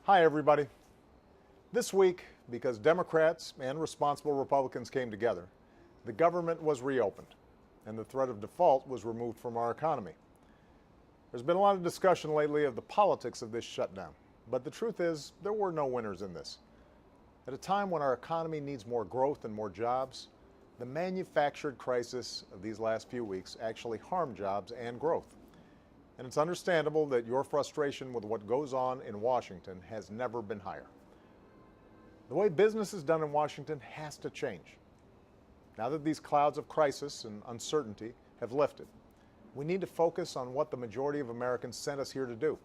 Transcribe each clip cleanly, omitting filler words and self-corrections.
Hi, everybody. This week, because Democrats and responsible Republicans came together, the government was reopened and the threat of default was removed from our economy. There's been a lot of discussion lately of the politics of this shutdown, but the truth is there were no winners in this. At a time when our economy needs more growth and more jobs, the manufactured crisis of these last few weeks actually harmed jobs and growth. And it's understandable that your frustration with what goes on in Washington has never been higher. The way business is done in Washington has to change. Now that these clouds of crisis and uncertainty have lifted, we need to focus on what the majority of Americans sent us here to do: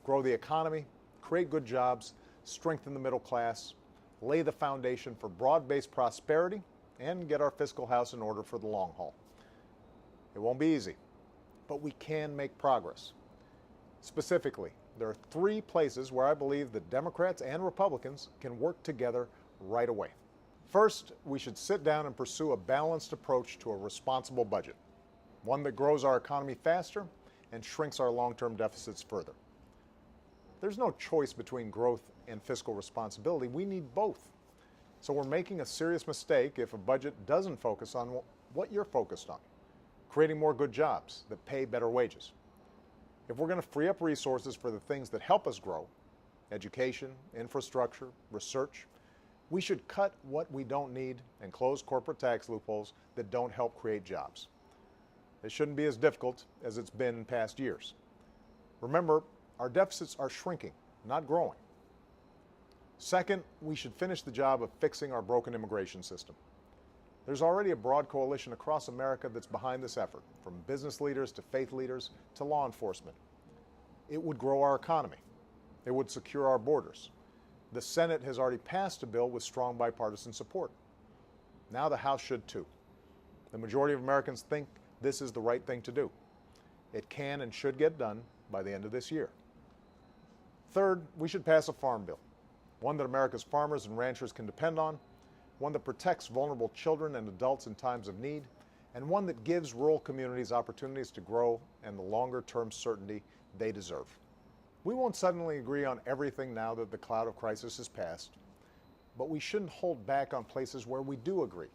grow the economy, create good jobs, strengthen the middle class, lay the foundation for broad-based prosperity, and get our fiscal house in order for the long haul. It won't be easy, but we can make progress. Specifically, there are three places where I believe that Democrats and Republicans can work together right away. First, we should sit down and pursue a balanced approach to a responsible budget, one that grows our economy faster and shrinks our long-term deficits further. There's no choice between growth and fiscal responsibility. We need both. So we're making a serious mistake if a budget doesn't focus on what you're focused on: creating more good jobs that pay better wages. If we're going to free up resources for the things that help us grow, education, infrastructure, research, we should cut what we don't need and close corporate tax loopholes that don't help create jobs. It shouldn't be as difficult as it's been in past years. Remember, our deficits are shrinking, not growing. Second, we should finish the job of fixing our broken immigration system. There's already a broad coalition across America that's behind this effort, from business leaders to faith leaders to law enforcement. It would grow our economy. It would secure our borders. The Senate has already passed a bill with strong bipartisan support. Now the House should too. The majority of Americans think this is the right thing to do. It can and should get done by the end of this year. Third, we should pass a farm bill, one that America's farmers and ranchers can depend on, one that protects vulnerable children and adults in times of need, and one that gives rural communities opportunities to grow and the longer-term certainty they deserve. We won't suddenly agree on everything now that the cloud of crisis has passed, but we shouldn't hold back on places where we do agree,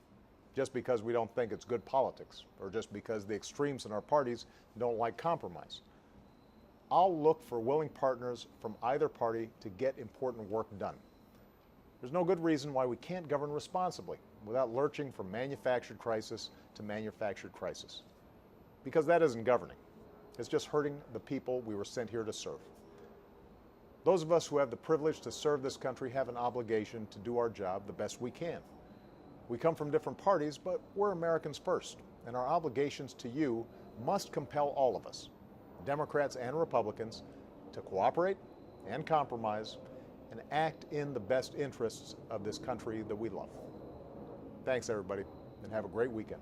just because we don't think it's good politics, or just because the extremes in our parties don't like compromise. I'll look for willing partners from either party to get important work done. There's no good reason why we can't govern responsibly without lurching from manufactured crisis to manufactured crisis. Because that isn't governing. It's just hurting the people we were sent here to serve. Those of us who have the privilege to serve this country have an obligation to do our job the best we can. We come from different parties, but we're Americans first, and our obligations to you must compel all of us, Democrats and Republicans, to cooperate and compromise and act in the best interests of this country that we love. Thanks, everybody, and have a great weekend.